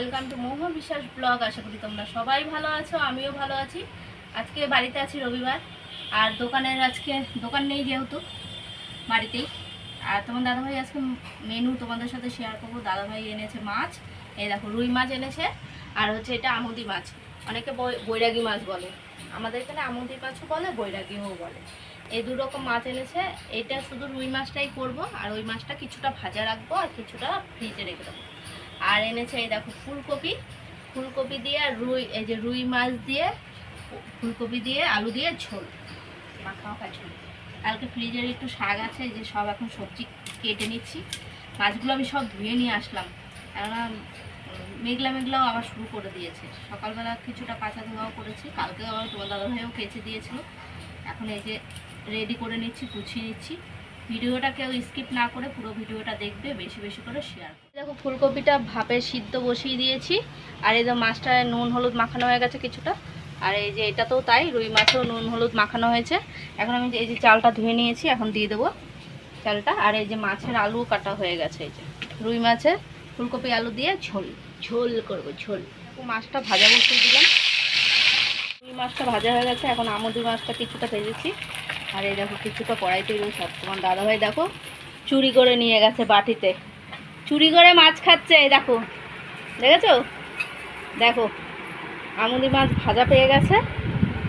Welcome to মোহ বিশ্বাস blog. আশা করি তোমরা সবাই ভালো আছো, আমিও ভালো আছি। আজকে বাড়িতে আছি, রবিবার, আর আজকে দোকান নেই যেহেতু বাড়িতেই। আর তোমার দাদাভাই আজকে মেনু তোমাদের সাথে শেয়ার করবো। দাদাভাই এনেছে মাছ, এই দেখো রুই মাছ এনেছে, আর হচ্ছে এটা আমুদি মাছ, অনেকে বৈরাগী মাছ বলে, আমাদের এখানে আমুদি মাছও বলে, বৈরাগীও বলে। এই দু রকম মাছ এনেছে। এটা শুধু রুই মাছটাই করব, আর ওই মাছটা কিছুটা ভাজা রাখবো আর কিছুটা ফ্রিজে রেখে দেবো। আর এনেছে এই দেখো ফুলকপি দিয়ে, আর এই যে রুই মাছ দিয়ে, ফুলকপি দিয়ে, আলু দিয়ে ঝোল, মাখা ঝোল। কালকে ফ্রিজের একটু শাক আছে, এই যে সব এখন সবজি কেটে নিচ্ছি। মাছগুলো আমি সব ধুয়ে নিয়ে আসলাম, কেননা মেঘলাও আবার শুরু করে দিয়েছে। সকালবেলা কিছুটা কাঁচা ধোয়াও করেছি, কালকে আবার তোমার দাদাভাইও কেচে দিয়েছিল। এখন এই যে রেডি করে নিচ্ছি, গুছিয়ে নিচ্ছি। ভিডিওটা কেউ স্কিপ না করে পুরো ভিডিওটা দেখবে, বেশি বেশি করে শেয়ার করবে। দেখো ফুলকপিটা ভাপে সিদ্ধ বসিয়ে দিয়েছি, আর এই যে মাছটা নুন হলুদ মাখানো হয়ে গেছে কিছুটা, আর এই যে এটাতেও তাই, রুই মাছেও নুন হলুদ মাখানো হয়েছে। এখন আমি এই যে চালটা ধুয়ে নিয়েছি, এখন দিয়ে দেবো চালটা। আর এই যে মাছের আলু কাটা হয়ে গেছে, এই যে রুই মাছের ফুলকপি আলু দিয়ে ঝোল করবো, ঝোল। মাছটা ভাজা বসিয়ে দিলাম, রুই মাছটা ভাজা হয়ে গেছে। এখন আমুদি মাছটা কিছুটা ভেজেছি, আর এই দেখো কিছুটা কড়াইতে রয়েছে। তোমার দাদাভাই দেখো চুরি করে নিয়ে গেছে বাটিতে, চুরি করে মাছ খাচ্ছে। দেখো, দেখেছো? দেখো আমুদি মাছ ভাজা পেয়ে গেছে,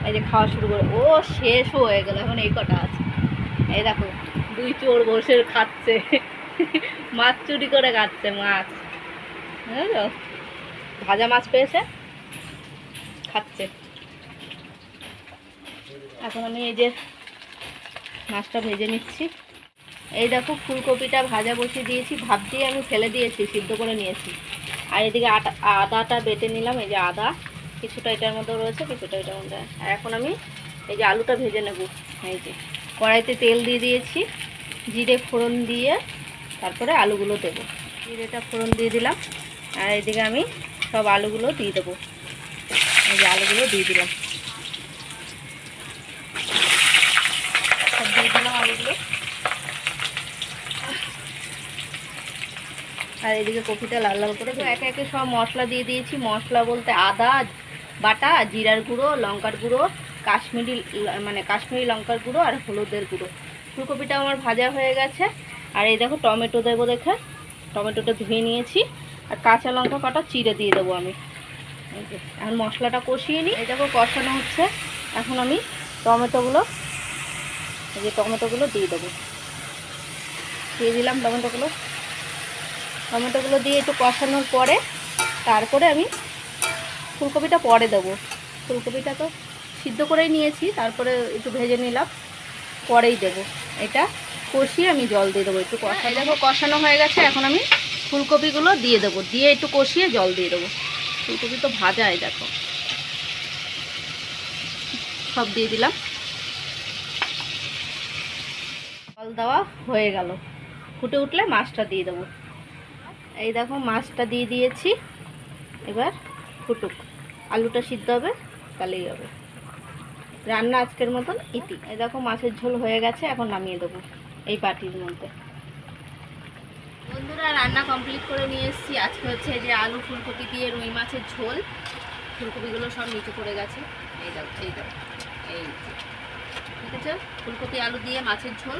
এই যে খাওয়া শুরু করে। ও শেষ হয়ে গেল, এখন এই কটা আছে। এই দেখো দুই চোর বসে খাচ্ছে, মাছ চুরি করে খাচ্ছে মাছ, বুঝেছো? ভাজা মাছ পেয়েছে, খাচ্ছে। এখন আমি এই যে মাছটা ভেজে নিচ্ছি। এই দেখো ফুলকপিটা ভাজা বসিয়ে দিয়েছি, ভাপ দিয়ে আমি ফেলে দিয়েছি, সিদ্ধ করে নিয়েছি। আর এদিকে আদাটা বেটে নিলাম, এই যে আদা কিছুটা এটার মধ্যে রয়েছে, কিছুটা এটার মধ্যে। আর এখন আমি এই যে আলুটা ভেজে নেব। এই যে কড়াইতে তেল দিয়ে দিয়েছি, জিরে ফোড়ন দিয়ে তারপরে আলুগুলো দেবো। জিরেটা ফোড়ন দিয়ে দিলাম, আর এদিকে আমি সব আলুগুলো দিয়ে দেবো। এই যে আলুগুলো দিয়ে দিলাম, সব দিয়ে দিলাম আলুগুলো। আর এদিকে কপিটা লাল লাল করে একে একে সব মশলা দিয়ে দিয়েছি। মশলা বলতে আদা বাটা, জিরার গুঁড়ো, লঙ্কার গুঁড়ো, কাশ্মীরি লঙ্কার গুঁড়ো, আর হলুদের গুঁড়ো। ফুলকপিটা আমার ভাজা হয়ে গেছে। আর এই দেখো টমেটো দেবো, দেখে টমেটোটা ধুয়ে নিয়েছি, আর কাঁচা লঙ্কা কটা চিড়ে দিয়ে দেবো আমি। এখন মশলাটা কষিয়ে নিই। এই দেখো কষানো হচ্ছে, এখন আমি টমেটোগুলো দিয়ে দেবো। দিয়ে দিলাম টমেটোগুলো দিয়ে একটু কষানোর পরে তারপরে আমি ফুলকপিটা পরে দেবো। ফুলকপিটা তো সিদ্ধ করেই নিয়েছি, তারপরে একটু ভেজে নিলাম, পরেই দেবো। এটা কষিয়ে আমি জল দিয়ে দেবো, একটু কষাই। দেখো কষানো হয়ে গেছে, এখন আমি ফুলকপিগুলো দিয়ে দেবো, দিয়ে একটু কষিয়ে জল দিয়ে দেবো। ফুলকপি তো ভাজাই, দেখো সব দিয়ে দিলাম, জল দেওয়া হয়ে গেল। ফুটে উঠলে মাছটা দিয়ে দেবো। এই দেখো মাছটা দিয়ে দিয়েছি, এবার ফুটুক, আলুটা সিদ্ধ হবে, তাহলেই হবে রান্না আজকের মতন ইতি। এই দেখো মাছের ঝোল হয়ে গেছে, এখন নামিয়ে দেবো এই বাটির মধ্যে। বন্ধুরা রান্না কমপ্লিট করে নিয়ে এসেছি। আজকে হচ্ছে যে আলু ফুলকপি দিয়ে রুই মাছের ঝোল। ফুলকপিগুলো সব নিচে পড়ে গেছে, এই দেখো এই ঠিক আছে, ফুলকপি আলু দিয়ে মাছের ঝোল।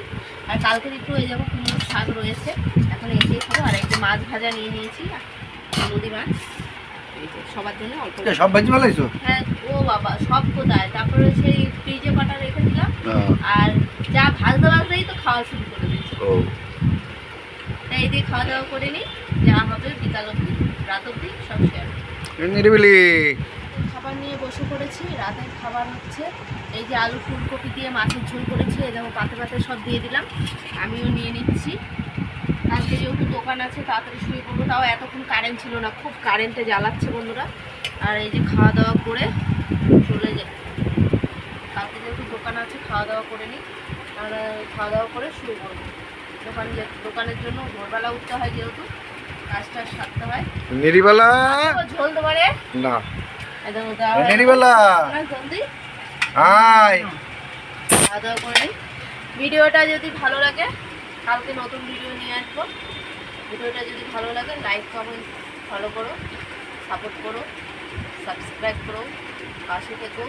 আর কালকের একটু এই দেখো কুমড়োর শাক রয়েছে, এখন এই দিয়ে খাবো। আর এই যে মাছ ভাজা নিয়ে নিয়েছি, নদী মাছ, এই যে সবার জন্য অল্প। সব ভাজি ভালাইছো? হ্যাঁ, ও বাবা সব কোথায়, তারপরে সেই ফ্রিজে পাটা রেখে দিলাম, আর যা ভাজতেই তো খাওয়া শুরু করে দিয়েছে। তাই এই দিয়ে খাওয়া দাওয়া করে নিই, যা হবে বিকাল অবধি, রাত অবধি সব শেয়ার। নিরিবিলি খাবার নিয়ে বসে পড়েছি। রাতের খাবার হচ্ছে এই যে আলু ফুলকপি দিয়ে মাছের ঝোল করেছি, এই দেখো পাতে সব দিয়ে দিলাম, আমিও নিয়ে নিচ্ছি। কালকে যেহেতু দোকান আছে তাড়াতাড়ি শুয়ে পড়বো, তাও এতক্ষণ কারেন্ট ছিল না, খুব কারেন্টে জ্বালাচ্ছে বন্ধুরা। আর এই যে খাওয়া দাওয়া করে চলে যায়, কালকে যেহেতু দোকান আছে খাওয়া দাওয়া করে নিই, আর খাওয়া দাওয়া করে শুরু করবো। দোকানের জন্য ভোরবেলা উঠতে হয়, যেহেতু কাজটা সারতে হয়। নিরিবেলা ঝোল দেবারে না, খাওয়া দাওয়া করে নিই। ভিডিওটা যদি ভালো লাগে, কালকে নতুন ভিডিও নিয়ে আসবো। ভিডিওটা যদি ভালো লাগে লাইক কমেন্ট ফলো করো। সাপোর্ট করো, সাবস্ক্রাইব করো, পাশে থেকো।